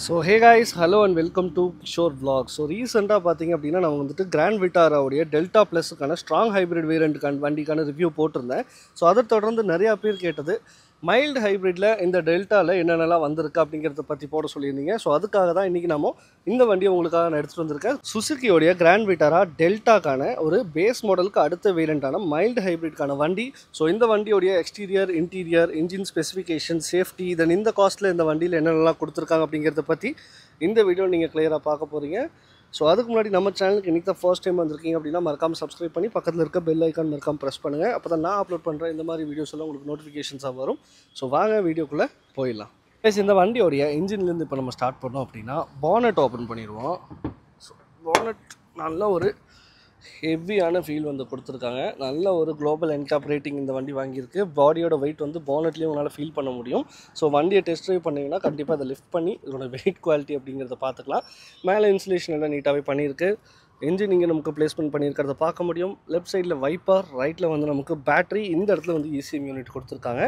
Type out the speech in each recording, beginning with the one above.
So hey guys, hello and welcome to Kishore Vlog. So ரீசெண்டாக பார்த்தீங்க அப்படின்னா நான் வந்துட்டு கிராண்ட் விட்டாராவுடைய டெல்டா ப்ளஸுக்கான ஸ்ட்ராங் ஹைப்ரிட் வேரியண்ட்டுக்கான வண்டிக்கான ரிவ்யூ போட்டிருந்தேன். ஸோ அதை தொடர்ந்து நிறையா பேர் கேட்டது மைல்டு ஹைப்ரிட்டில் இந்த டெல்டாவில் என்னென்னலாம் வந்திருக்கு அப்படிங்கிறத பற்றி போட சொல்லியிருந்தீங்க. ஸோ அதுக்காக தான் இன்றைக்கி நம்ம இந்த வண்டியை உங்களுக்காக நான் எடுத்துகிட்டு வந்திருக்கேன். சுசுக்கியோடைய கிராண்ட் விட்டாரா டெல்டாக்கான ஒரு பேஸ் மாடலுக்கு அடுத்த வேரியண்ட்டான மைல்டு ஹைப்ரிட்கான வண்டி. ஸோ இந்த வண்டியோடைய exterior, interior, engine specification, safety, then இந்த காஸ்ட்டில் இந்த வண்டியில் என்னென்னலாம் கொடுத்துருக்காங்க அப்படிங்கிறத பற்றி இந்த வீடியோ நீங்கள் கிளியராக பார்க்க போகிறீங்க. ஸோ அதுக்கு முன்னாடி நம்ம சேனலுக்கு இன்றைக்கி தான் ஃபர்ஸ்ட் டைம் வந்திருக்கீங்க அப்படின்னா மறக்காமல் சப்ஸ்கிரைப் பண்ணி பக்கத்தில் இருக்க பெல் ஐக்கான் மறக்காமல் ப்ரெஸ் பண்ணுங்கள். அப்போ தான் நான் அப்லோட் பண்ணுற இந்த மாதிரி வீடியோஸ் எல்லாம் உங்களுக்கு நோட்டிஃபிகேஷன்ஸாக வரும். ஸோ வாங்க வீடியோக்குள்ளே போயிடலாம். இந்த வண்டியோடைய இன்ஜின்லேருந்து இப்போ நம்ம ஸ்டார்ட் பண்ணோம் அப்படின்னா பானட் ஓப்பன் பண்ணிடுவோம். ஸோ பானட் நல்ல ஒரு ஹெவியான ஃபீல் வந்து கொடுத்துருக்காங்க. நல்ல ஒரு குளோபல் என்கேப் ரேட்டிங் இந்த வண்டி வாங்கியிருக்கு. பாடியோட வெயிட் வந்து பானட்லேயும் உங்களால் ஃபீல் பண்ண முடியும். ஸோ வண்டியை டெஸ்ட் ட்ரைவ் பண்ணிங்கன்னா கண்டிப்பாக அதை லிஃப்ட் பண்ணி இதோட வெயிட் குவாலிட்டி அப்படிங்கிறத பார்த்துக்கலாம். மேலே இன்சுலேஷன் எல்லாம் நீட்டாகவே பண்ணியிருக்கு. என்ஜின் இங்கே நமக்கு பிளேஸ்மெண்ட் பண்ணியிருக்கிறத பார்க்க முடியும். லெஃப்ட் சைடில் வைப்பர், ரைட்டில் வந்து நமக்கு பேட்டரி, இந்த இடத்துல வந்து ECM யூனிட் கொடுத்துருக்காங்க.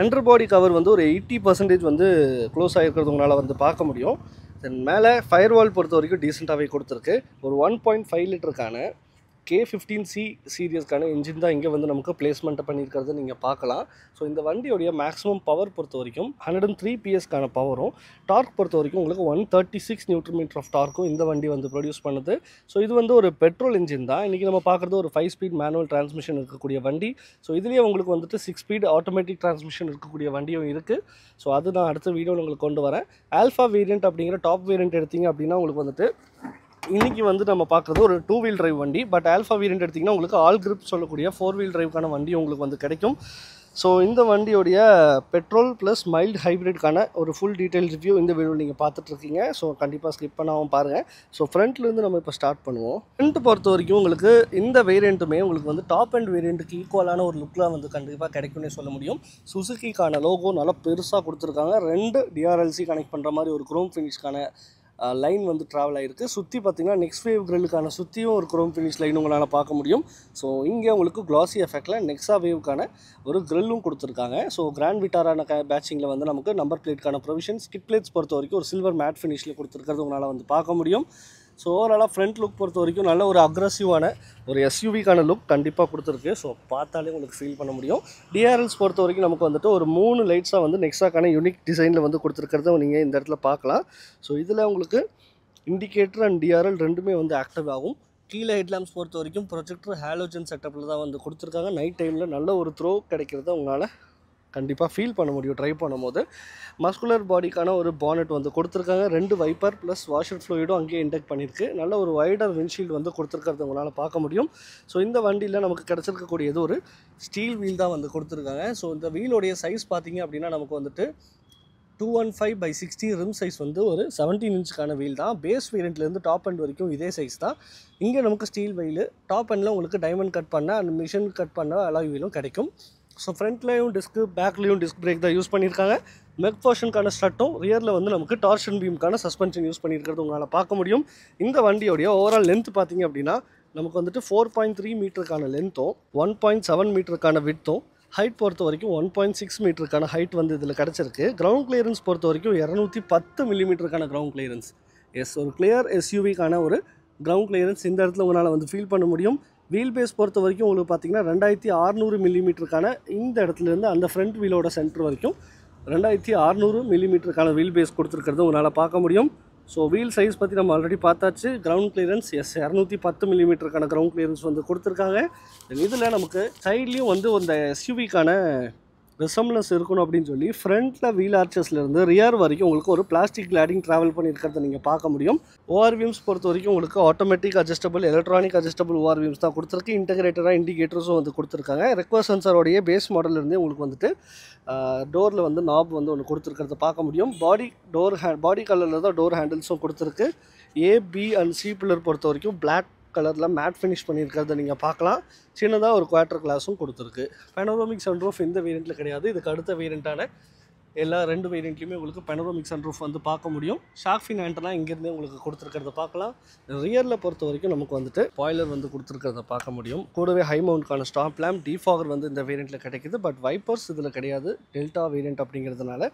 அண்டர் பாடி கவர் வந்து ஒரு 80% வந்து க்ளோஸ் ஆகிருக்கிறது உங்களால் வந்து பார்க்க முடியும். தென் மேலே ஃபயர் வால் பொறுத்த வரைக்கும் டீசெண்டாகவே கொடுத்துருக்கு. ஒரு 1.5 லிட்டருக்கான K15C சீரியஸ்க்கான இன்ஜின் தான் இங்கே வந்து நமக்கு பிளேஸ்மெண்ட்டை பண்ணியிருக்கிறது நீங்கள் பார்க்கலாம். ஸோ இந்த வண்டியோடைய மேக்ஸிமம் பவர் பொறுத்த வரைக்கும் 103 PSக்கான பவரும், டார்க் பொறுத்த வரைக்கும் உங்களுக்கு 136 நியூட்டன் ஆஃப் டார்க்கும் இந்த வண்டி வந்து ப்ரொடியூஸ் பண்ணுது. ஸோ இது வந்து ஒரு பெட்ரோல் இன்ஜின் தான். இன்றைக்கி நம்ம பார்க்குறது ஒரு 5 ஸ்பீட் மேனுவல் டிரான்ஸ்மிஷன் இருக்கக்கூடிய வண்டி. ஸோ இதுலேயே உங்களுக்கு வந்துட்டு 6 ஸ்பீட் ஆட்டோமேட்டிக் டிரான்ஸ்மிஷன் இருக்கக்கூடிய வண்டியும் இருக்குது. ஸோ அது நான் அடுத்த வீடியோவில் உங்களுக்கு கொண்டு வரேன். ஆல்ஃபா வேரியண்ட் அப்படிங்கிற டாப் வேரியண்ட் எடுத்திங்க அப்படின்னா உங்களுக்கு வந்துட்டு இன்றைக்கி வந்து நம்ம பார்க்குறது ஒரு 2 வீல் டிரைவ் வண்டி. பட் ஆல்ஃபா வேரியண்ட் எடுத்திங்கன்னா உங்களுக்கு ஆல் கிரிப் சொல்லக்கூடிய 4 வீல் டிரைவ்க்கான வண்டி உங்களுக்கு வந்து கிடைக்கும். ஸோ இந்த வண்டியோடைய பெட்ரோல் ப்ளஸ் மைல்டு ஹைப்ரிட்கான ஒரு ஃபுல் டீட்டெயில் ரிவ்யூ இந்த வீடியோவில் நீங்கள் பார்த்துட்ருக்கீங்க. ஸோ கண்டிப்பாக ஸ்கிப் பண்ணாமல் பாருங்கள். ஸோ ஃப்ரண்ட்லேருந்து நம்ம இப்போ ஸ்டார்ட் பண்ணுவோம். ஃப்ரண்ட் பொறுத்த வரைக்கும் உங்களுக்கு இந்த வேரியண்ட்டுமே உங்களுக்கு வந்து டாப் அண்ட் வேரியண்ட்டுக்கு ஈக்குவலான ஒரு லுக்கில் வந்து கண்டிப்பாக கிடைக்கும்னே சொல்ல முடியும். சுசுக்கிக்கான லோகோ நல்லா பெருசாக கொடுத்துருக்காங்க. 2 DRLC கனெக்ட் பண்ணுற மாதிரி ஒரு குரோம் ஃபினிஷ்க்கான லைன் வந்து ட்ராவல் ஆகிருக்கு. சுற்றி பார்த்திங்கன்னா நெக்ஸ்ட் வேவ் கிரில்லுக்கான சுற்றியும் ஒரு குரோம் ஃபினிஷ் லைன் உங்களால் பார்க்க முடியும். ஸோ இங்கே உங்களுக்கு கிளாசி எஃபெக்டில் நெக்ஸா வேவ்க்கான ஒரு கிரில்லும் கொடுத்துருக்காங்க. ஸோ கிராண்ட் விட்டாரான பேட்சிங்கில் வந்து நமக்கு நம்பர் பிளேட்கான ப்ரொவிஷன், ஸ்கிட் பிளேட்ஸ் பொறுத்த வரைக்கும் ஒரு சில்வர் மேட் ஃபினிஷில் கொடுத்துருக்கிறது உங்களால் வந்து பார்க்க முடியும். ஸோ ஓவராலாக ஃப்ரண்ட் லுக் பொறுத்த வரைக்கும் நல்ல ஒரு அக்ரஸிவான ஒரு SUVக்கான லுக் கண்டிப்பாக கொடுத்துருக்கு. ஸோ பார்த்தாலே உங்களுக்கு ஃபீல் பண்ண முடியும். DRLs பொறுத்த வரைக்கும் நமக்கு வந்துட்டு ஒரு 3 லைட்ஸாக வந்து நெக்ஸாக்கான யூனிக் டிசைனில் வந்து கொடுத்துருக்கிறத நீங்கள் இந்த இடத்துல பார்க்கலாம். ஸோ இதில் உங்களுக்கு இண்டிகேட்டர் அண்ட் DRL ரெண்டுமே வந்து ஆக்டிவ் ஆகும். கீழே ஹெட்லாம்ப்ஸ் பொறுத்த வரைக்கும் ப்ரொஜெக்டர் ஹாலோஜன் செட்டப்பில் தான் வந்து கொடுத்துருக்காங்க. நைட் டைமில் நல்ல ஒரு த்ரோ கிடைக்கிறத உங்களால் கண்டிப்பாக ஃபீல் பண்ண முடியும் ட்ரைவ் பண்ணும்போது. மஸ்குலர் பாடிக்கான ஒரு பானட் வந்து கொடுத்துருக்காங்க. 2 வைப்பர் ப்ளஸ் வாஷர் ஃப்ளூயிடும் அங்கேயே இன்டெக்ட் பண்ணியிருக்கு. நல்ல ஒரு வைடர் விண்ட்ஷீல்டு வந்து கொடுத்துருக்கிறது உங்களால் பார்க்க முடியும். ஸோ இந்த வண்டியில் நமக்கு கிடச்சிருக்கக்கூடியது ஒரு ஸ்டீல் வீல் தான் வந்து கொடுத்துருக்காங்க. ஸோ இந்த வீலோடைய சைஸ் பார்த்திங்க அப்படின்னா நமக்கு வந்துட்டு 215/60 ரிம் சைஸ் வந்து ஒரு 17 இன்ச்சுக்கான வீல் தான். பேஸ் வேரியண்ட்லேருந்து டாப் அண்ட் வரைக்கும் இதே சைஸ் தான். இங்கே நமக்கு ஸ்டீல் வீல், டாப் அண்டில் உங்களுக்கு டைமண்ட் கட் பண்ண அண்ட் மிஷின் கட் பண்ண அலாய் வீலும் கிடைக்கும். ஸோ ஃப்ரண்ட்லேயும் டிஸ்க்கு, பேக்லேயும் டிஸ்க் பிரேக் தான் யூஸ் பண்ணியிருக்காங்க. மெக் போர்ஷனுக்கான ஸ்ட்ரட்டும், ரியரில் வந்து நமக்கு டார்ஷன் பீமுக்கான சஸ்பென்ஷன் யூஸ் பண்ணியிருக்கிறது உங்களால் பார்க்க முடியும். இந்த வண்டியோடைய ஓவரால் லென்த் பார்த்திங்க அப்படின்னா நமக்கு வந்துட்டு 4.3 மீட்டருக்கான லென்த்தும் 1.7 மீட்டருக்கான விட்த்தும், ஹைட் பொறுத்த வரைக்கும் 1.6 மீட்டருக்கான ஹைட் வந்து இதில் கிடச்சிருக்கு. கிரவுண்ட் கிளியரன்ஸ் பொறுத்த வரைக்கும் 210 மில்லிமீட்டருக்கான கிரவுண்ட் கிளியரன்ஸ். ஒரு கிளியர் SUVக்கான ஒரு கிரவுண்ட் கிளியரன்ஸ் இந்த இடத்துல உங்களால் வந்து ஃபீல் பண்ண முடியும். வீல் பேஸ் பொறுத்த வரைக்கும் உங்களுக்கு பார்த்திங்கன்னா 2600 மில்லிமீட்டருக்கான இந்த இடத்துலேருந்து அந்த ஃப்ரண்ட் வீலோட சென்டர் வரைக்கும் 2600 மில்லிமீட்டருக்கான வீல் பேஸ் கொடுத்துருக்கிறது உங்களால் பார்க்க முடியும். ஸோ வீல் சைஸ் பற்றி நம்ம ஆல்ரெடி பார்த்தாச்சு. கிரவுண்ட் கிளியரன்ஸ் 210 மில்லிமீட்டருக்கான கிரவுண்ட் கிளியரன்ஸ் வந்து கொடுத்துருக்காங்க. இதில் நமக்கு சைட்லேயும் வந்து அந்த SUVக்கான ரிசம்லன்ஸ் இருக்கணும் அப்படின்னு சொல்லி ஃப்ரண்ட்டில் வீல் ஆர்ச்சஸ்லேருந்து ரியர் வரைக்கும் உங்களுக்கு ஒரு பிளாஸ்டிக் கிளாடிங் ட்ராவல் பண்ணியிருக்கிறத நீங்கள் பார்க்க முடியும். ORVMs பொறுத்த வரைக்கும் உங்களுக்கு automatic adjustable, electronic adjustable ORVMs தான் கொடுத்துருக்கு. இன்டகிரேட்டராக இண்டிகேட்டர்ஸும் வந்து கொடுத்துருக்காங்க. ரெக்வஸ்ட் சென்சாரோடைய பேஸ் மாடல்லேருந்தே உங்களுக்கு வந்துட்டு டோரில் வந்து நாப் வந்து ஒன்று கொடுத்துருக்கிறத பார்க்க முடியும். பாடி கலரில் தான் டோர் ஹேண்டில்ஸும் கொடுத்துருக்கு. A, B and C pillar பொறுத்த வரைக்கும் பிளாக் கலரில் மேட் ஃபினிஷ் பண்ணியிருக்கிறத நீங்கள் பார்க்கலாம். சின்னதாக ஒரு குவார்ட்டர் கிளாஸும் கொடுத்துருக்கு. பேனோராமிக் சன்ரூஃப் இந்த வேரியண்ட்டில் கிடையாது. இதுக்கு அடுத்த வேரியண்ட்டான எல்லா 2 வேரியண்ட்லையுமே உங்களுக்கு பெனரோமிக் சன்ரூஃப் வந்து பார்க்க முடியும். ஷார்க் ஃபின் ஆண்டனா இங்கேருந்தே உங்களுக்கு கொடுத்துருக்கிறத பார்க்கலாம். ரியரில் பொறுத்த வரைக்கும் நமக்கு வந்துட்டு பாய்லர் வந்து கொடுத்துருக்கிறத பார்க்க முடியும். கூடவே ஹை மவுண்ட்கான ஸ்டாப் லேம்ப் டிஃபாகர் வந்து இந்த வேரியண்ட்டில் கிடைக்குது. பட் வைப்பர்ஸ் இதில் கிடையாது, டெல்டா வேரியண்ட் அப்படிங்கிறதுனால.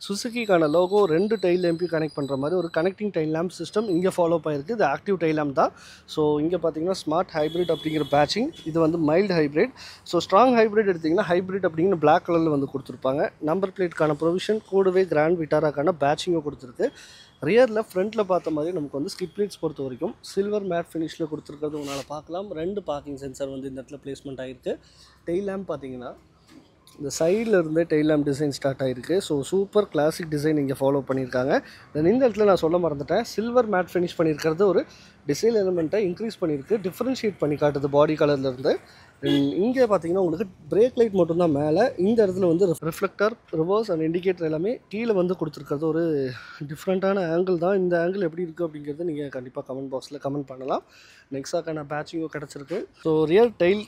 சுசுக்கிக்கான லோகோ 2 டெயில் லேம்பையும் கனெக்ட் பண்ணுற மாதிரி ஒரு கனெக்டிங் டெயில் லேம்ப் சிஸ்டம் இங்கே ஃபாலோ ஆயிருக்கு. இது ஆக்டிவ் டெயில் லேம்ப் தான். ஸோ இங்கே பார்த்தீங்கன்னா ஸ்மார்ட் ஹைப்ரிட் அப்படிங்கிற பேட்சிங், இது வந்து mild hybrid. So strong hybrid எடுத்திங்கன்னா ஹைப்ரிட் அப்படிங்கிற பிளாக் கலரில் வந்து கொடுத்துருப்பாங்க. நம்பர் பிளேட்கான ப்ரொவிஷன் கூடவே கிராண்ட் விட்டாராக்கான பேட்சிங்கும் கொடுத்துருக்கு. ரியரில் ஃப்ரண்ட்டில் பார்த்த மாதிரி நமக்கு வந்து ஸ்கிட் பிளேட்ஸ் பொறுத்த வரைக்கும் சில்வர் மேட் ஃபினிஷில் கொடுத்துருக்கிறது உங்களால் பார்க்கலாம். 2 பார்க்கிங் சென்சார் வந்து இந்த இடத்துல பிளேஸ்மெண்ட் ஆகிருக்கு. டெயில் லேம்ப் பார்த்தீங்கன்னா இந்த சைடில் இருந்தே டெயில் லேம்ப் டிசைன் ஸ்டார்ட் ஆகிருக்கு. ஸோ சூப்பர் கிளாசிக் டிசைன் இங்கே ஃபாலோ பண்ணியிருக்காங்க. தென் இந்த இடத்துல நான் சொல்ல மறந்துட்டேன், சில்வர் மேட் ஃபினிஷ் பண்ணியிருக்கிறது ஒரு டிசைன் எலிமெண்ட்டை இன்க்ரீஸ் பண்ணியிருக்கு, டிஃப்ரென்ஷியேட் பண்ணி காட்டுது பாடி கலர்லேருந்து. இங்கே பார்த்தீங்கன்னா உங்களுக்கு பிரேக் லைட் மட்டும்தான் மேலே, இந்த இடத்துல வந்து ரிஃப்ளெக்டர், ரிவர்ஸ் அண்ட் இண்டிகேட்டர் எல்லாமே கீழே வந்து கொடுத்துருக்கிறது ஒரு டிஃப்ரெண்ட்டான ஆங்கிள் தான். இந்த ஆங்கிள் எப்படி இருக்குது அப்படிங்கிறது நீங்கள் கண்டிப்பாக கமெண்ட் பாக்ஸில் கமெண்ட் பண்ணலாம். நெக்ஸாக்கான பேட்சிங்கும் கிடச்சிருக்கு. ஸோ ரியர் டெயில்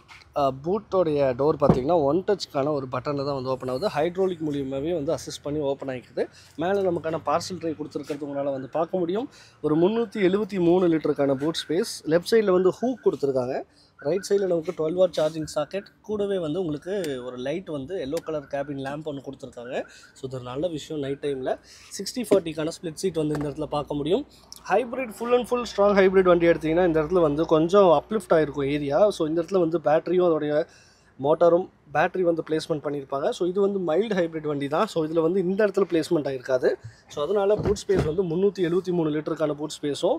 பூட்டோடைய டோர் பார்த்தீங்கன்னா 1 டச்சுக்கான ஒரு பட்டனில் தான் வந்து ஓப்பன் ஆகுது. ஹைட்ரோலிக் மூலியமாகவே வந்து அசிஸ்ட் பண்ணி ஓப்பன் ஆகிக்குது. மேலே நமக்கான பார்சல் ட்ரை கொடுத்துருக்கிறது உங்களால் வந்து பார்க்க முடியும். ஒரு 373 லிட்டருக்கான பூட் ஸ்பேஸ். லெஃப்ட் சைடில் வந்து ஹூக் கொடுத்துருக்காங்க. ரைட் சைடில் நமக்கு 12 வாட் சார்ஜிங் சாக்கெட், கூடவே வந்து உங்களுக்கு ஒரு லைட் வந்து எல்லோ கலர் கேபின் லேம்ப் ஒன்று கொடுத்துருக்காங்க. ஸோ இது ஒரு நல்ல விஷயம். நைட் டைமில் 60/40க்கான ஸ்ப்ளிட் சீட் வந்து இந்த இடத்துல பார்க்க முடியும். Hybrid full and full strong hybrid வண்டி எடுத்திங்கன்னா இந்த இடத்துல வந்து கொஞ்சம் அப்லிஃப்ட் ஆகிருக்கும் ஏரியா. ஸோ இந்த இடத்துல வந்து பேட்டரியும் அதோடைய மோட்டாரும் பேட்டரி வந்து பிளேஸ்மெண்ட் பண்ணியிருப்பாங்க. ஸோ இது வந்து மைல்டு ஹைப்ரிட் வண்டி தான். ஸோ இதில் வந்து இந்த இடத்துல பிளேஸ்மெண்ட் ஆகிருக்காது. ஸோ அதனால் பூட் ஸ்பேஸ் வந்து 373 லிட்டருக்கான பூட் ஸ்பேஸும்.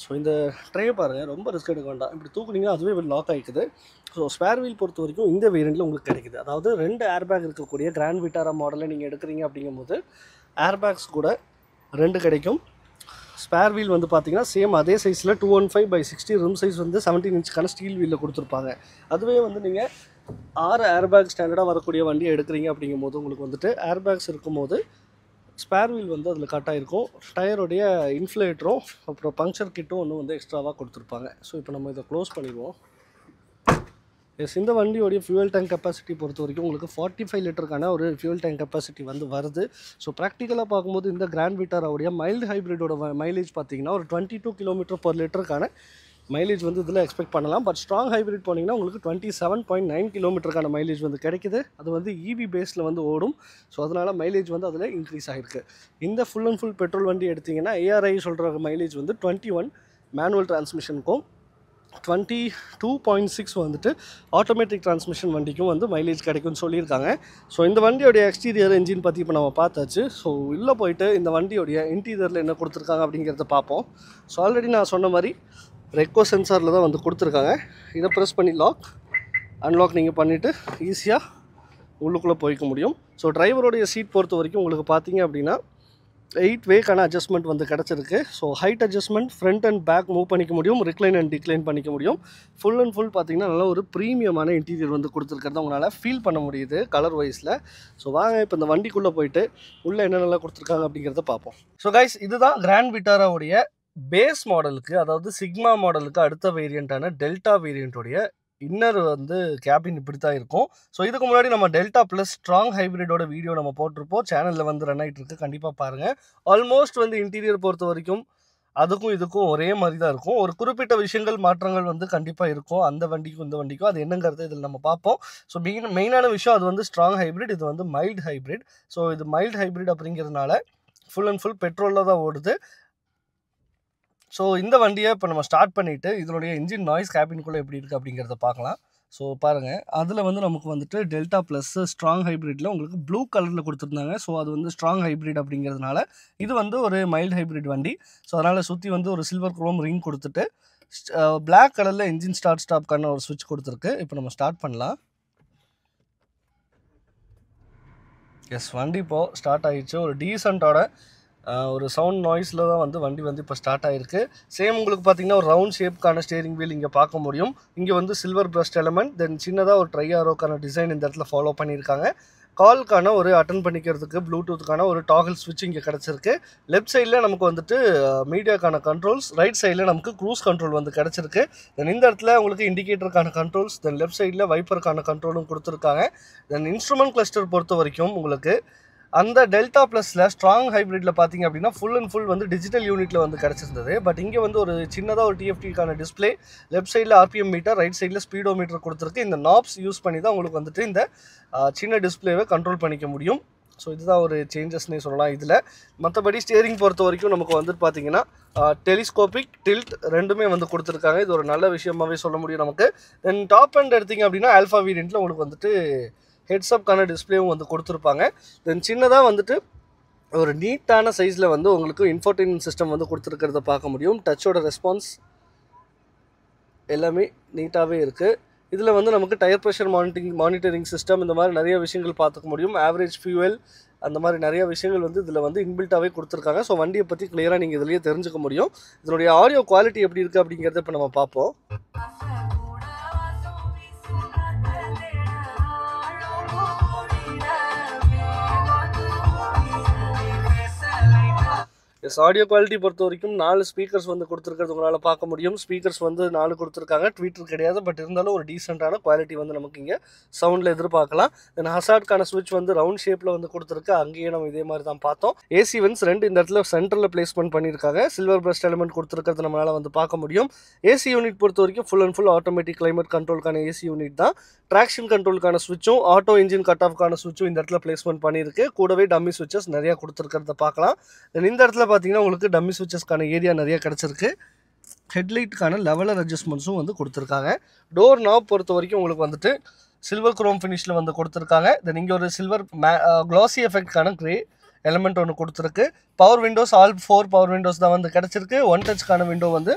ஸோ இந்த ட்ரே பாருங்கள், ரொம்ப ரிஸ்க் எடுக்க வேண்டாம். இப்படி தூக்குனிங்கன்னா அதுவே லாக் ஆகிக்குது. ஸோ ஸ்பேர் வீல் பொறுத்த வரைக்கும் இந்த வேரியண்ட்டில் உங்களுக்கு கிடைக்குது. அதாவது 2 ஏர்பேக் இருக்கக்கூடிய கிராண்ட் விட்டாரா மாடலில் நீங்கள் எடுக்கிறீங்க அப்படிங்கும்போது ஏர்பேக்ஸ் கூட 2 கிடைக்கும். ஸ்பேர் வீல் வந்து பார்த்தீங்கன்னா சேம் அதே சைஸில் 215/60 ரிம் சைஸ் வந்து 17 இன்ச்சுக்கான ஸ்டீல் வீலில் கொடுத்துருப்பாங்க. அதுவே வந்து நீங்கள் 6 ஏர்பேக் ஸ்டாண்டர்டாக வரக்கூடிய வண்டியை எடுக்கிறீங்க அப்படிங்கும்போது உங்களுக்கு வந்துட்டு ஏர்பேக்ஸ் இருக்கும்போது ஸ்பேர் வீல் வந்து அதில் கட் ஆகிருக்கும். டயருடைய இன்ஃப்ளேட்டரும் அப்புறம் பங்க்சர் கிட்டும் ஒன்று வந்து எக்ஸ்ட்ராவாக கொடுத்துருப்பாங்க. ஸோ இப்போ நம்ம இதை க்ளோஸ் பண்ணிடுவோம். இந்த வண்டியோடைய ஃபியூல் டேங்க் கெப்பாசிட்டி பொறுத்த வரைக்கும் உங்களுக்கு 45 லிட்டருக்கான ஒரு ஃபியூல் டேங்க் கெப்பாசிட்டி வந்து வருது. ஸோ ப்ராக்டிக்கலாக பார்க்கும்போது இந்த கிராண்ட் விட்டாராவுடைய மைல்டு ஹைப்ரிடோட மைலேஜ் பார்த்தீங்கன்னா ஒரு 22 km/லிட்டருக்கான மைலேஜ் வந்து இதில் எக்ஸ்பெக்ட் பண்ணலாம். பட் ஸ்ட்ராங் ஹைப்ரிட் போனீங்கன்னா உங்களுக்கு 27.9 km மைலேஜ் வந்து கிடைக்குது. அது வந்து இவி பேஸில் வந்து ஓடும். ஸோ அதனால் மைலேஜ் வந்து அதில் இன்க்ரீஸ் ஆகிருக்கு. இந்த ஃபுல் அண்ட் ஃபுல் பெட்ரோல் வண்டி எடுத்திங்கன்னா ஏஆர்ஐ சொல்கிற மைலேஜ் வந்து 21 மேனுவல் டிரான்ஸ்மிஷனுக்கும் 22.6 வந்துட்டு ஆட்டோமேட்டிக் டிரான்ஸ்மிஷன் வண்டிக்கும் வந்து மைலேஜ் கிடைக்கும்னு சொல்லியிருக்காங்க. ஸோ இந்த வண்டியோடைய எக்ஸ்டீரியர் என்ஜின் பற்றி இப்போ நம்ம பார்த்தாச்சு. ஸோ உள்ளே போயிட்டு இந்த வண்டியோடைய இன்டீரியரில் என்ன கொடுத்துருக்காங்க அப்படிங்கிறத பார்ப்போம். ஸோ ஆல்ரெடி நான் சொன்ன மாதிரி ரெக்கோ சென்சாரில் தான் வந்து கொடுத்துருக்காங்க. இதை ப்ரெஸ் பண்ணி அன்லாக் நீங்கள் பண்ணிவிட்டு ஈஸியாக உள்ளுக்குள்ளே போய்க்க முடியும். ஸோ டிரைவருடைய சீட் பொறுத்த வரைக்கும் உங்களுக்கு பார்த்தீங்க அப்படின்னா 8 வேக்கான அட்ஜஸ்ட்மெண்ட் வந்து கிடச்சிருக்கு. So height adjustment, front and back move பண்ணிக்க முடியும், ரிக்ளைன் அண்ட் டிக்ளைன் பண்ணிக்க முடியும். ஃபுல் அண்ட் ஃபுல் பார்த்தீங்கன்னா நல்லா ஒரு ப்ரீமியமான இன்டீரியர் வந்து கொடுத்துருக்கிறத உங்களால் ஃபீல் பண்ண முடியுது கலர் வைஸில். ஸோ வாங்க இப்போ இந்த வண்டிக்குள்ளே போயிட்டு உள்ளே என்னென்னலாம் கொடுத்துருக்காங்க அப்படிங்கிறத பார்ப்போம். ஸோ கைஸ், இதுதான் கிராண்ட் விட்டாராவுடைய பேஸ் மாடலுக்கு, அதாவது சிக்மா மாடலுக்கு அடுத்த வேரியண்ட்டான டெல்டா வேரியண்ட்டோடைய இன்னர் வந்து கேபின் இப்படி தான் இருக்கும். ஸோ இதுக்கு முன்னாடி நம்ம டெல்டா ப்ளஸ் ஸ்ட்ராங் ஹைப்ரிடோட வீடியோ நம்ம போட்டிருப்போம். சேனலில் வந்து ரன் ஆகிட்டு இருக்கு, கண்டிப்பாக பாருங்கள். ஆல்மோஸ்ட் வந்து இன்டீரியர் பொறுத்த வரைக்கும் அதுக்கும் இதுக்கும் ஒரே மாதிரி தான் இருக்கும். ஒரு குறிப்பிட்ட விஷயங்கள் மாற்றங்கள் வந்து கண்டிப்பாக இருக்கும் அந்த வண்டிக்கும் இந்த வண்டிக்கும். அது என்னங்கிறது இதில் நம்ம பார்ப்போம். ஸோ மெயினான விஷயம் அது வந்து ஸ்ட்ராங் ஹைப்ரிட், இது வந்து மைல்டு ஹைப்ரிட். ஸோ இது மைல்டு ஹைப்ரிட் அப்படிங்கிறதுனால ஃபுல் அண்ட் ஃபுல் பெட்ரோலில் தான் ஓடுது. ஸோ இந்த வண்டியை இப்போ நம்ம ஸ்டார்ட் பண்ணிவிட்டு இதனுடைய இன்ஜின் நாய்ஸ் கேபின்குள்ளே எப்படி இருக்குது அப்படிங்கிறத பார்க்கலாம். ஸோ பாருங்கள், அதில் வந்து நமக்கு வந்துட்டு டெல்டா ப்ளஸ் ஸ்ட்ராங் ஹைப்ரிட்டில் உங்களுக்கு ப்ளூ கலரில் கொடுத்துருந்தாங்க. ஸோ அது வந்து ஸ்ட்ராங் ஹைப்ரிட் அப்படிங்கிறதுனால இது வந்து ஒரு மைல்டு ஹைப்ரிட் வண்டி. ஸோ அதனால் சுற்றி வந்து ஒரு சில்வர் குரோம் ரிங் கொடுத்துட்டு பிளாக் கலரில் இன்ஜின் ஸ்டாப்க்கான ஒரு ஸ்விட்ச் கொடுத்துருக்கு. இப்போ நம்ம ஸ்டார்ட் பண்ணலாம். எஸ், வண்டி இப்போது ஸ்டார்ட் ஆகிடுச்சு. ஒரு டீசெண்டான ஒரு சவுண்ட் நாய்ஸில் தான் வந்து வண்டி வந்து இப்போ ஸ்டார்ட் ஆகிருக்கு. சேம் உங்களுக்கு பார்த்தீங்கன்னா ஒரு ரவுண்ட் ஷேப்புக்கான ஸ்டேரிங் வீல் இங்கே பார்க்க முடியும். இங்கே வந்து சில்வர் பிரஸ்ட் எலமெண்ட், தென் சின்னதாக ஒரு ட்ரையாரோக்கான டிசைன் இந்த இடத்துல ஃபாலோ பண்ணியிருக்காங்க. கால்க்கான ஒரு அட்டன் பண்ணிக்கிறதுக்கு ப்ளூடூத்துக்கான ஒரு டாகிள் ஸ்விட்ச் இங்கே கிடச்சிருக்கு. லெஃப்ட் சைடில் நமக்கு வந்துட்டு மீடியாக்கான கண்ட்ரோல்ஸ், ரைட் சைடில் நமக்கு க்ரூஸ் கண்ட்ரோல் வந்து கிடச்சிருக்கு. தென் இந்த இடத்துல உங்களுக்கு இண்டிகேட்டருக்கான கண்ட்ரோல்ஸ், தென் லெஃப்ட் சைடில் வைப்பருக்கான கண்ட்ரோலும் கொடுத்துருக்காங்க. தென் இன்ஸ்ட்ருமெண்ட் கிளஸ்டர் பொறுத்த வரைக்கும் உங்களுக்கு அந்த டெல்டா ப்ளஸில் ஸ்ட்ராங் ஹைப்ரிட்டில் பார்த்தீங்க அப்படின்னா ஃபுல் அண்ட் ஃபுல் வந்து டிஜிட்டல் யூனிட்டில் வந்து கிடச்சிருந்தது. பட் இங்கே வந்து ஒரு சின்னதாக ஒரு டிஎஃப்டிக்கான டிஸ்பிளே, லெஃப்ட் சைடில் ஆர்பிஎம் மீட்டர், ரைட் சைடில் ஸ்பீடோ மீட்டர் கொடுத்துருக்கு. இந்த நாப்ஸ் யூஸ் பண்ணி தான் உங்களுக்கு வந்துட்டு இந்த சின்ன டிஸ்பிளேவை கண்ட்ரோல் பண்ணிக்க முடியும். ஸோ இதுதான் ஒரு சேஞ்சஸ்னே சொல்லலாம் இதில். மற்றபடி ஸ்டியரிங் பொறுத்த வரைக்கும் நமக்கு வந்துட்டு பார்த்தீங்கன்னா டெலிஸ்கோபிக், டில்ட் ரெண்டுமே வந்து கொடுத்துருக்காங்க. இது ஒரு நல்ல விஷயமாகவே சொல்ல முடியும் நமக்கு. தென் டாப் அண்ட் எடுத்திங்க அப்படின்னா ஆல்ஃபா வேரியண்ட்டில் உங்களுக்கு வந்துட்டு ஹெட்ஸ்அப்கான டிஸ்பிளேவும் வந்து கொடுத்துருப்பாங்க. தென் சின்னதாக வந்துட்டு ஒரு நீட்டான சைஸில் வந்து உங்களுக்கு இன்ஃபோர்டைன்மெண்ட் சிஸ்டம் வந்து கொடுத்துருக்கிறத பார்க்க முடியும். டச்சோட ரெஸ்பான்ஸ் எல்லாமே நீட்டாகவே இருக்குது. இதில் வந்து நமக்கு டயர் ப்ரெஷர் மானிட்டரிங் சிஸ்டம் இந்த மாதிரி நிறைய விஷயங்கள் பார்த்துக்க முடியும். ஆவரேஜ் ஃபியூவல் அந்த மாதிரி நிறைய விஷயங்கள் வந்து இதில் வந்து இன்பில்ட்டாகவே கொடுத்துருக்காங்க. ஸோ வண்டியை பற்றி கிளியராக நீங்கள் இதிலேயே தெரிஞ்சுக்க முடியும். இதனுடைய ஆடியோ குவாலிட்டி எப்படி இருக்குது அப்படிங்கிறத இப்போ நம்ம பார்ப்போம். எஸ், ஆடியோ குவாலிட்டி பொறுத்த வரைக்கும் 4 ஸ்பீக்கர்ஸ் வந்து கொடுத்துருக்கிறது உங்களால் பார்க்க முடியும். ஸ்பீக்கர்ஸ் வந்து 4 கொடுத்துருக்காங்க. ட்வீட்டர் கிடையாது, பட் இருந்தாலும் ஒரு டீசெண்டான குவாலிட்டி வந்து நமக்கு இங்கே சவுண்டில் எதிர்பார்க்கலாம். தென் ஹசார்ட்கான ஸ்விட்ச் வந்து ரவுண்ட் ஷேப்பில் வந்து கொடுத்துருக்கு. அங்கேயே நம்ம இதே மாதிரி தான் பார்த்தோம். ஏசி வென்ஸ் 2 இந்த இடத்துல சென்டரில் பிளேஸ்மெண்ட் பண்ணியிருக்காங்க. சில்வர் பிரஸ்ட் எலிமெண்ட் கொடுத்துருக்கிறது நம்மளால் வந்து பார்க்க முடியும். ஏசி யூனிட் பொறுத்த வரைக்கும் full and full automatic climate கண்ட்ரோலுக்கான ஏசி யூனிட் தான். ட்ராக்ஷன் கண்ட்ரோலுக்கான ஸ்விட்சும் ஆட்டோ இன்ஜின் கட் ஆஃப்கான ஸ்விட்சும் இந்த இடத்துல பிளேஸ்மெண்ட் பண்ணியிருக்கு. கூடவே டம்மி ஸ்விட்சஸ் நிறையா கொடுத்துருக்கிறத பார்க்கலாம். தென் இந்த இடத்துல பார்த்தீங்கன்னா உங்களுக்கு டம்மி ஸ்விட்சஸ்க்கான ஏரியா நிறைய கிடச்சிருக்கு. ஹெட்லைட்டுக்கான லெவலர் அட்ஜஸ்ட்மெண்ட்ஸும் வந்து கொடுத்துருக்காங்க. டோர் நாப் பொறுத்த வரைக்கும் உங்களுக்கு வந்துட்டு சில்வர் குரோம் ஃபினிஷில் வந்து கொடுத்துருக்காங்க. தென் இங்கே ஒரு சில்வர் க்ளாசி எஃபெக்ட்கான கிரே எலமெண்ட் ஒன்று கொடுத்துருக்கு. Power Windows all 4 power Windows தான் வந்து கிடச்சிருக்கு. ஒன் டச்க்கான விண்டோ வந்து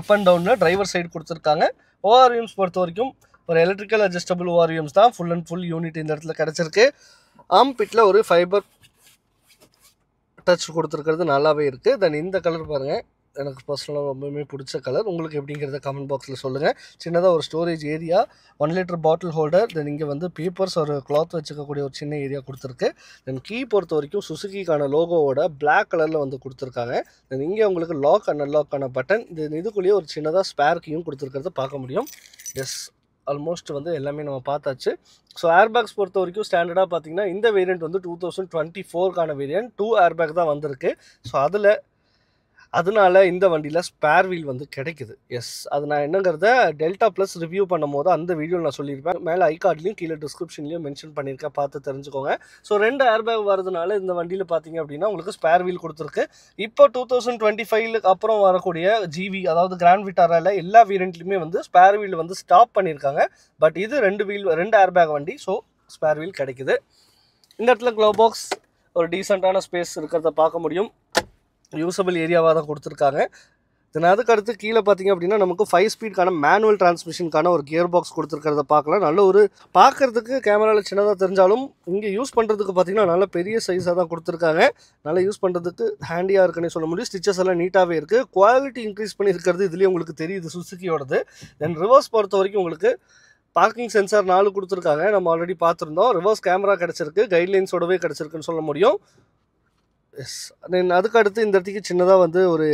அப் அண்ட் டவுனில் டிரைவர் சைடு கொடுத்துருக்காங்க. ஓஆர்விஎம்ஸ் பொறுத்த வரைக்கும் ஒரு எலக்ட்ரிக்கல் அட்ஜஸ்டபிள் ஓஆர்விஎம்ஸ் தான் ஃபுல் அண்ட் ஃபுல் யூனிட் இந்த இடத்துல கிடச்சிருக்கு. ஆம் பிட்டில் ஒரு ஃபைபர் டச் கொடுத்துருக்கிறது நல்லாவே இருக்குது. தென் இந்த கலர் பாருங்கள், எனக்கு பர்சனலாக ரொம்பவுமே பிடிச்ச கலர். உங்களுக்கு எப்படிங்கிறத கமெண்ட் பாக்ஸில் சொல்லுங்கள். சின்னதாக ஒரு storage area, 1 litre bottle holder, then இங்கே வந்து பேப்பர்ஸ் ஒரு கிளாத் வச்சுக்கக்கூடிய ஒரு சின்ன ஏரியா கொடுத்துருக்கு. தென் கீ பொறுத்த வரைக்கும் சுசுகிக்கான லோகோவோட பிளாக் கலரில் வந்து கொடுத்துருக்காங்க. தென் இங்கே உங்களுக்கு லாக் அண்ட் அன்லாக்கான பட்டன், இதுக்குள்ளேயே ஒரு சின்னதாக ஸ்பேர் கீயும் கொடுத்துருக்கிறத பார்க்க முடியும். எஸ், ஆல்மோஸ்ட் வந்து எல்லாமே நம்ம பார்த்தாச்சு. ஸோ ஏர்பேக்ஸ் பொறுத்த வரைக்கும் ஸ்டாண்டர்டாக பார்த்தீங்கன்னா இந்த வேரியண்ட் வந்து 2024 வேரியண்ட் 2 ஏர்பேக் தான் வந்திருக்கு. ஸோ அதனால இந்த வண்டியில் ஸ்பேர் வீல் வந்து கிடைக்குது. எஸ், அது நான் என்னங்கிறத டெல்டா ப்ளஸ் ரிவ்யூ பண்ணும் போது அந்த வீடியோவில் நான் சொல்லியிருப்பேன். மேலே ஐகார்ட்லையும் கீழே டிஸ்கிரிப்ஷன்லையும் மென்ஷன் பண்ணியிருக்கேன், பார்த்து தெரிஞ்சுக்கோங்க. ஸோ 2 ஏர்பேக் வரதுனால இந்த வண்டியில் பார்த்தீங்க அப்படின்னா உங்களுக்கு ஸ்பேர் வீல் கொடுத்துருக்கு. இப்போ 2025 அப்புறம் வரக்கூடிய ஜிவி அதாவது கிராண்ட் விட்டாரால எல்லா வேரியண்ட்லையுமே வந்து ஸ்பேர் வீல் வந்து ஸ்டாப் பண்ணியிருக்காங்க. பட் இது 2 ஏர்பேக் வண்டி, ஸோ ஸ்பேர் வீல் கிடைக்குது. இந்த இடத்துல க்ளோ பாக்ஸ் ஒரு டீசெண்டான ஸ்பேஸ் இருக்கிறத பார்க்க முடியும். யூஸபிள் ஏரியாவாக தான் கொடுத்துருக்காங்க. தென் அதுக்கு அடுத்து கீழே பார்த்தீங்க அப்படின்னா நமக்கு 5 ஸ்பீட்கான மேனுவல் டிரான்ஸ்மிஷனுக்கான ஒரு கியர் பாக்ஸ் கொடுத்துருக்கிறத பார்க்கலாம். நல்ல ஒரு பார்க்குறதுக்கு கேமராவில் சின்னதாக தெரிஞ்சாலும் இங்கே யூஸ் பண்ணுறதுக்கு பார்த்தீங்கன்னா நல்ல பெரிய சைஸாக தான் கொடுத்துருக்காங்க. நல்லா யூஸ் பண்ணுறதுக்கு ஹேண்டியாக இருக்குன்னு சொல்ல முடியும். ஸ்டிச்சஸ் எல்லாம் நீட்டாகவே இருக்குது. குவாலிட்டி இன்க்ரீஸ் பண்ணியிருக்கிறது இதுலேயே உங்களுக்கு தெரியுது சுசுகியோடது. தென் ரிவர்ஸ் பொறுத்த வரைக்கும் உங்களுக்கு பார்க்கிங் சென்சார் 4 கொடுத்துருக்காங்க. நம்ம ஆல்ரெடி பார்த்துருந்தோம். ரிவர்ஸ் கேமரா கிடச்சிருக்கு, கைட்லைன்ஸோடவே கிடச்சிருக்குன்னு சொல்ல முடியும். எஸ், தென் அதுக்கு அடுத்து இந்த இடத்துக்கு சின்னதாக வந்து ஒரு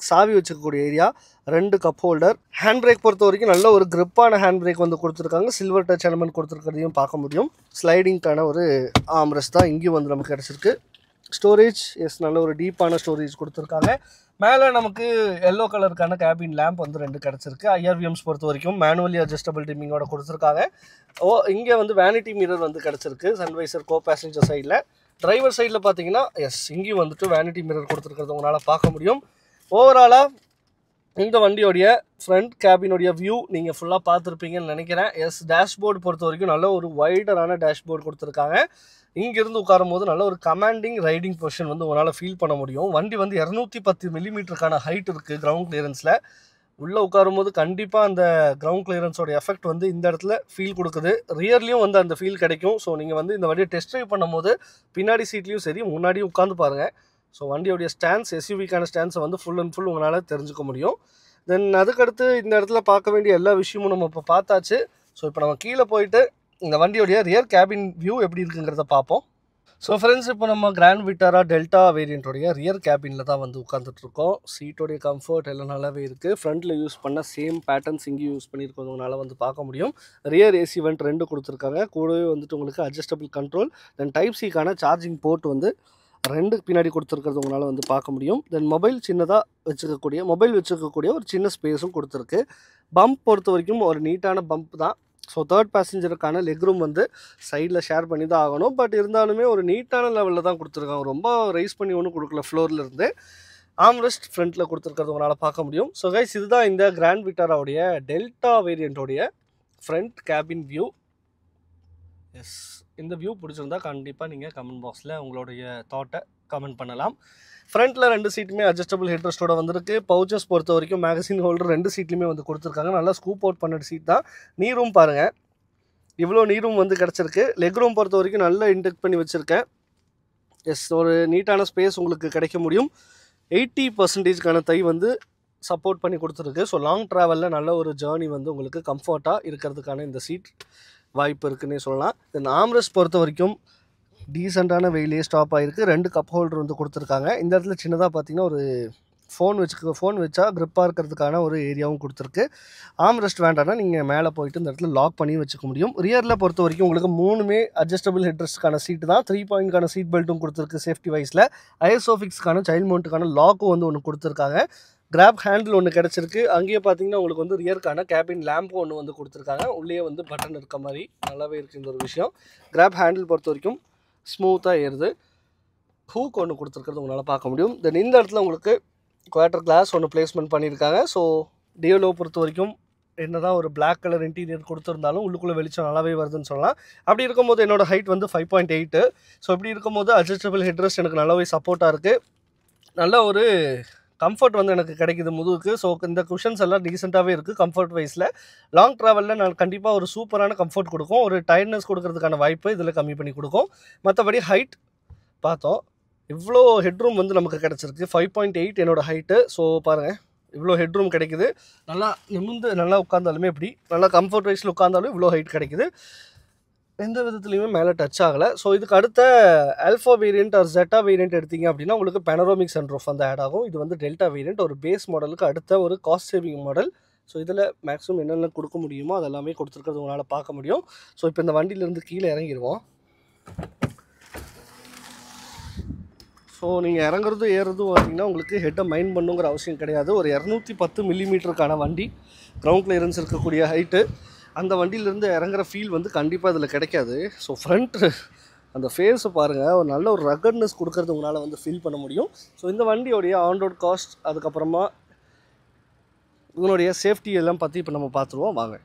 சாவி வச்சுக்கக்கூடிய area, 2 cup holder. Hand brake பொறுத்த வரைக்கும் நல்ல ஒரு கிரிப்பான ஹேண்ட் பிரேக் வந்து கொடுத்துருக்காங்க. சில்வர் டச் எலமெண்ட் கொடுத்துருக்கிறதையும் பார்க்க முடியும். ஸ்லைடிங்க்கான ஒரு ஆம்ரெஸ்ட் தான் இங்கேயும் வந்து நமக்கு கிடச்சிருக்கு. ஸ்டோரேஜ், எஸ், நல்ல ஒரு டீப்பான ஸ்டோரேஜ் கொடுத்துருக்காங்க. மேலே நமக்கு எல்லோ கலருக்கான கேபின் லேம்ப் வந்து 2 கிடச்சிருக்கு. ஐஆர்விஎம்ஸ் பொறுத்த வரைக்கும் மேனுவலி அட்ஜஸ்டபிள் டிம்மிங்கோட கொடுத்துருக்காங்க. இங்கே வந்து வேனிட்டி மிரர் வந்து கிடச்சிருக்கு சன்வைசர் கோ பேசஞ்சர் சைடில். டிரைவர் சைடில் பார்த்தீங்கன்னா எஸ், இங்கேயும் வந்துட்டு வேனிட்டி மிரர் கொடுத்துருக்கிறது உங்களால் பார்க்க முடியும். ஓவராலாக இந்த வண்டியோடைய ஃப்ரண்ட் கேபினுடைய வியூ நீங்கள் ஃபுல்லாக பார்த்துருப்பீங்கன்னு நினைக்கிறேன். எஸ், டேஷ்போர்டு பொறுத்த வரைக்கும் நல்ல ஒரு வைடரான டேஷ்போர்டு கொடுத்துருக்காங்க. இங்கேருந்து உட்காரும் போது நல்ல ஒரு கமாண்டிங் ரைடிங் பொசிஷன் வந்து உங்களால் ஃபீல் பண்ண முடியும். வண்டி வந்து 210 மில்லிமீட்டருக்கான ஹைட் இருக்குது கிரவுண்ட் கிளியரன்ஸில். உள்ளே உட்காரும் போது கண்டிப்பாக அந்த கிரவுண்ட் கிளியரன்ஸோட எஃபெக்ட் வந்து இந்த இடத்துல ஃபீல் கொடுக்குது. ரியர்லேயும் வந்து அந்த ஃபீல் கிடைக்கும். ஸோ நீங்கள் வந்து இந்த வண்டியை டெஸ்ட் ட்ரைவ் பண்ணும் போது பின்னாடி சீட்லேயும் சரி முன்னாடியும் உட்காந்து பாருங்கள். ஸோ வண்டியோடைய ஸ்டாண்ட்ஸ், எஸ்யூவிக்கான ஸ்டாண்ட்ஸை வந்து ஃபுல் அண்ட் ஃபுல் உங்களால் தெரிஞ்சுக்க முடியும். தென் அதுக்கடுத்து இந்த இடத்துல பார்க்க வேண்டிய எல்லா விஷயமும் நம்ம இப்போ பார்த்தாச்சு. ஸோ இப்போ நம்ம கீழே போயிட்டு இந்த வண்டியோடைய ரியர் கேபின் வியூ எப்படி இருக்குங்கிறத பார்ப்போம். ஸோ ஃப்ரெண்ட்ஸ், இப்போ நம்ம கிராண்ட் விட்டாரா டெல்டா வேரியண்ட்டோடைய ரியர் கேபினில் தான் வந்து உட்காந்துட்ருக்கோம். சீட்டோடைய கம்ஃபர்ட் எல்லாம் நல்லாவே இருக்குது. ஃப்ரண்ட்டில் யூஸ் பண்ண சேம் பேட்டர்ன்ஸ் இங்கேயும் யூஸ் பண்ணியிருக்கிறதுனால வந்து பார்க்க முடியும். ரியர் ஏசி வெண்ட் 2 கொடுத்துருக்காங்க. கூடவே வந்துட்டு உங்களுக்கு அட்ஜஸ்டபிள் கண்ட்ரோல், தென் டைப் சிக்கான சார்ஜிங் போர்ட் வந்து 2 பின்னாடி கொடுத்துருக்கிறது உங்களால் வந்து பார்க்க முடியும். தென் மொபைல் வச்சுருக்கக்கூடிய ஒரு சின்ன ஸ்பேஸும் கொடுத்துருக்கு. பம்ப் பொறுத்த வரைக்கும் ஒரு நீட்டான பம்ப் தான். ஸோ தேர்ட் பேசஞ்சருக்கான லெக் ரூம் வந்து சைடில் ஷேர் பண்ணி தான் ஆகணும். பட் இருந்தாலுமே ஒரு நீட்டான லெவலில் தான் கொடுத்துருக்காங்க. ரொம்ப ரைஸ் பண்ணி ஒன்றும் கொடுக்கல. ஃப்ளோர்லேருந்து ஆம்ரெஸ்ட் ஃப்ரண்ட்டில் கொடுத்துருக்கிறது உங்களால் பார்க்க முடியும். ஸோ கைஸ், இதுதான் இந்த கிராண்ட் விட்டாராவுடைய டெல்டா வேரியண்ட்டோடைய ஃப்ரண்ட் கேபின் வியூ. எஸ், இந்த வியூ பிடிச்சிருந்தா கண்டிப்பாக நீங்கள் கமெண்ட் பாக்ஸில் உங்களுடைய தாட்டை கமெண்ட் பண்ணலாம். ஃப்ரண்ட்டில் 2 சீட்டுமே அட்ஜஸ்டபிள் ஹெட்ரெஸ்ட்டோட வந்திருக்கு. பவுச்சஸ் பொறுத்த வரைக்கும் மேகசின் ஹோல்டர் 2 சீட்லையுமே வந்து கொடுத்துருக்காங்க. நல்லா ஸ்கூப் அவுட் பண்ண சீட் தான். நீ ரூம் பாருங்கள், இவ்வளோ நீ ரூம் வந்து கிடச்சிருக்கு. லெக் ரூம் பொறுத்த வரைக்கும் நல்லா இன்டெக்ட் பண்ணி வச்சுருக்கேன். எஸ், ஒரு நீட்டான ஸ்பேஸ் உங்களுக்கு கிடைக்க முடியும். 80% தை வந்து சப்போர்ட் பண்ணி கொடுத்துருக்கு. ஸோ லாங் ட்ராவலில் நல்ல ஒரு ஜேர்னி வந்து உங்களுக்கு கம்ஃபர்ட்டாக இருக்கிறதுக்கான இந்த சீட் வாய்ப்பு இருக்குன்னே சொல்லலாம். தென் ஆம்ரெஸ்ட் பொறுத்த வரைக்கும் டீசெண்டான வெயிலே ஸ்டாப் ஆகிருக்கு. 2 கப் ஹோல்டர் வந்து கொடுத்துருக்காங்க. இந்த இடத்துல சின்னதாக பார்த்தீங்கன்னா ஒரு ஃபோன் வச்சா க்ரிப்பாக இருக்கிறதுக்கான ஒரு ஏரியாவும் கொடுத்துருக்கு. ஆம்ரெஸ்ட் வேண்டாம்னா நீங்கள் மேலே போயிட்டு இந்த இடத்துல லாக் பண்ணி வச்சுக்க முடியும். ரியரில் பொறுத்த வரைக்கும் உங்களுக்கு 3மே அட்ஜஸ்டபிள் ஹெட்ரெஸ்ட்கான சீட்டு தான். 3 பாயிண்ட்கான சீட் பெல்ட்டும் கொடுத்துருக்கு சேஃப்டி வைஸில். ஐஎஸ்ஓஃபிக்ஸ்க்கான சைல்ட் மவுண்ட்டுக்கான லாக்கும் வந்து ஒன்று கொடுத்துருக்காங்க. கிராப் ஹேண்டில் ஒன்று கிடச்சிருக்கு. அங்கேயே பார்த்தீங்கன்னா உங்களுக்கு வந்து ரியருக்கான கேபின் லேம்பும் ஒன்று வந்து கொடுத்துருக்காங்க. உள்ளே வந்து பட்டன் இருக்க மாதிரி நல்லாவே இருக்குது இந்த ஒரு விஷயம். கிராப் ஹேண்டில் பொறுத்த வரைக்கும் ஸ்மூத்தாக ஏறுது. ஹூக் ஒன்று கொடுத்துருக்கிறது உங்களால் பார்க்க முடியும். தென் இந்த இடத்துல உங்களுக்கு குவார்ட்டர் கிளாஸ் ஒன்று பிளேஸ்மெண்ட் பண்ணியிருக்காங்க. ஸோ டியோலோ பொறுத்த வரைக்கும் என்ன தான் ஒரு பிளாக் கலர் இன்டீரியர் கொடுத்துருந்தாலும் உள்ளுக்குள்ளே வெளிச்சம் நல்லாவே வருதுன்னு சொல்லலாம். அப்படி இருக்கும்போது என்னோடய ஹைட் வந்து 5.8. ஸோ இப்படி இருக்கும்போது அட்ஜஸ்டபிள் ஹெட்ரெஸ்ட் எனக்கு நல்லாவே சப்போர்ட்டாக இருக்குது. நல்ல ஒரு கம்ஃபர்ட் வந்து எனக்கு கிடைக்குது முதுகுக்கு. ஸோ இந்த குஷன்ஸ் எல்லாம் டீசெண்டாகவே இருக்குது கம்ஃபர்ட் வைஸில். லாங் ட்ராவலில் நான் கண்டிப்பாக ஒரு சூப்பரான கம்ஃபர்ட் கொடுக்கும். ஒரு டயர்ட்னஸ் கொடுக்கறதுக்கான வாய்ப்பு இதில் கம்மி பண்ணி கொடுக்கும். மற்றபடி ஹைட் பார்த்தோம், இவ்வளோ ஹெட்ரூம் வந்து நமக்கு கிடச்சிருக்கு. 5.8 என்னோடய ஹைட்டு. ஸோ பாருங்கள், இவ்வளோ ஹெட்ரூம் கிடைக்குது. நல்லா நிமிர்ந்து நல்லா உட்காந்தாலுமே இப்படி நல்லா கம்ஃபர்ட் வைஸில் உட்காந்தாலும் இவ்வளோ ஹைட் கிடைக்குது. எந்த விதத்துலையுமே மேலே டச் ஆகலை. ஸோ இதுக்கு அடுத்த Alpha variant or Zeta variant எடுத்திங்க அப்படின்னா உங்களுக்கு பேனரோமிக் சன்ரூஃப் வந்து ஆட் ஆகும். இது வந்து டெல்டா வேரியண்ட், ஒரு பேஸ் மாடலுக்கு அடுத்த ஒரு காஸ்ட் சேவிங் மாடல். ஸோ இதில் மேக்ஸிமம் என்னென்ன கொடுக்க முடியுமோ அதெல்லாமே கொடுத்துருக்கிறது உங்களால் பார்க்க முடியும். ஸோ இப்போ இந்த வண்டியிலேருந்து கீழே இறங்கிடுவோம். ஸோ நீங்கள் இறங்குறதும் ஏறுறதும் பார்த்திங்கன்னா உங்களுக்கு ஹெட்டை மைண்ட் பண்ணுங்கிற அவசியம் கிடையாது. ஒரு 210 மில்லிமீட்டருக்கான வண்டி, கிரவுண்ட் கிளியரன்ஸ் இருக்கக்கூடிய ஹைட்டு. அந்த வண்டியிலேருந்து இறங்குற ஃபீல் வந்து கண்டிப்பாக இதில் கிடைக்காது. ஸோ ஃப்ரண்ட்டு அந்த ஃபேஸை பாருங்கள், ஒரு நல்ல ஒரு ரகட்னஸ் கொடுக்கறது உங்களால் வந்து ஃபீல் பண்ண முடியும். ஸோ இந்த வண்டியோடைய ஆன் ரோட் காஸ்ட், அதுக்கப்புறமா இதனுடைய சேஃப்டி எல்லாம் பற்றி இப்போ நம்ம பார்த்துருவோம் வாங்க.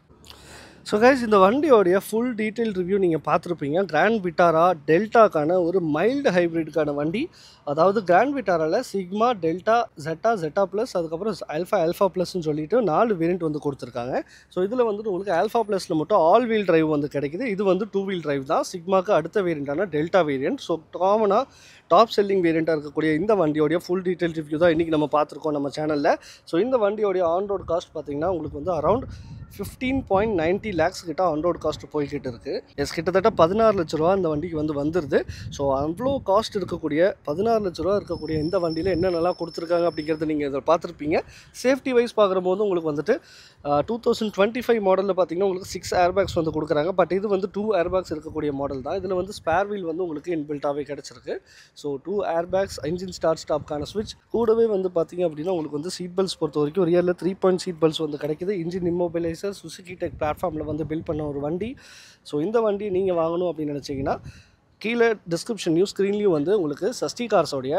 ஸோ கைஸ், இந்த வண்டியோடைய ஃபுல் டீட்டெயில் ரிவ்யூ நீங்கள் பார்த்துருப்பீங்க. கிராண்ட் விட்டாரா டெல்டாக்கான ஒரு மைல்டு ஹைப்ரிடுக்கான வண்டி. அதாவது கிராண்ட் விட்டாராவில் சிக்மா, டெல்டா, ஜெட்டா ப்ளஸ், அதுக்கப்புறம் ஆல்ஃபா ப்ளஸ்ன்னு சொல்லிட்டு 4 வேரியண்ட் வந்து கொடுத்துருக்காங்க. ஸோ இதில் வந்துட்டு உங்களுக்கு ஆல்ஃபா ப்ளஸில் மட்டும் ஆல் வீல் டிரைவ் வந்து கிடைக்குது. இது வந்து 2 வீல் டிரைவ் தான். சிக்மாக்கு அடுத்த வேரியண்ட்டான டெல்டா வேரியண்ட். ஸோ காமனாக டாப் செல்லிங் வேரியண்ட்டாக இருக்கக்கூடிய இந்த வண்டியோடைய ஃபுல் டீட்டெயில் ரிவ்யூ தான் இன்றைக்கி நம்ம பார்த்துருக்கோம் நம்ம சேனலில். ஸோ இந்த வண்டியோடைய ஆன் ரோட் காஸ்ட் பார்த்திங்கன்னா உங்களுக்கு வந்து அரௌண்ட் 15.90 lakhs கிட்ட ஆன் ரோட் காஸ்ட் போய்கிட்டு இருக்குது. எஸ், கிட்டத்தட்ட 16 லட்ச ரூபா இந்த வண்டிக்கு வந்து வந்துடுது. ஸோ அவ்வளோ காஸ்ட் இருக்கக்கூடிய 16 லட்ச ரூபா இருக்கக்கூடிய இந்த வண்டியில் என்னென்னலாம் கொடுத்துருக்காங்க அப்படிங்கிறத நீங்கள் இதில் பார்த்துருப்பீங்க. சேஃப்டி வைஸ் பார்க்கும்போது உங்களுக்கு வந்துட்டு 2025 மாடலில் பார்த்தீங்கன்னா உங்களுக்கு 6 ஏர்பேக்ஸ் வந்து கொடுக்குறாங்க. பட் இது வந்து 2 ஏர்பேக்ஸ் இருக்கக்கூடிய மாடல் தான். இதில் வந்து ஸ்பேர் வீல் வந்து உங்களுக்கு இன்பில்ட்டாகவே கிடச்சிருக்கு. ஸோ 2 ஏர்பேக்ஸ், இன்ஜின் ஸ்டாப்க்கான ஸ்விட்ச், கூடவே வந்து பார்த்தீங்க அப்படின்னா உங்களுக்கு வந்து சீட் பெல்ட்ஸ் பொறுத்த வரைக்கும் ரியலில் 3 பாயிண்ட் சீட் பெல்ட்ஸ் வந்து கிடைக்குது. இன்ஜின் இம்மோபிலைசர் சுசுகி டெக் பிளாட்ஃபார்மில் வந்து பில்ட் பண்ண ஒரு வண்டி. ஸோ இந்த வண்டி நீங்கள் வாங்கணும் அப்படின்னு நினச்சிங்கன்னா கீழே டிஸ்கிரிப்ஷன்லையும் ஸ்க்ரீன்லையும் வந்து உங்களுக்கு சஷ்டி கார்ஸோடைய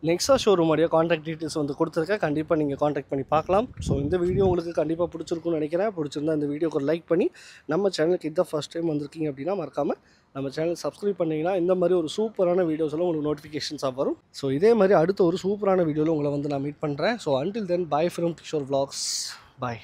நெக்ஸா ஷோரூமோடைய காண்டாக்ட் டீட்டெயில்ஸ் வந்து கொடுத்துருக்கேன். கண்டிப்பாக நீங்கள் காண்டாக்ட் பண்ணி பார்க்கலாம். ஸோ இந்த வீடியோ உங்களுக்கு கண்டிப்பாக பிடிச்சிருக்குன்னு நினைக்கிறேன். பிடிச்சிருந்தா இந்த வீடியோக்கு ஒரு லைக் பண்ணி, நம்ம சேனலுக்கு இதான் ஃபஸ்ட் டைம் வந்திருக்கீங்க அப்படின்னா மறக்காமல் நம்ம சேனல் சப்ஸ்கிரைப் பண்ணிங்கன்னா இந்த மாதிரி ஒரு சூப்பரான வீடியோஸ்லாம் உங்களுக்கு நோட்டிஃபிகேஷன்ஸாக வரும். ஸோ இதே மாதிரி அடுத்த ஒரு சூப்பரான வீடியோவில் உங்களை வந்து நான் மீட் பண்ணுறேன். So until then, by from Kishore vlogs. Bye.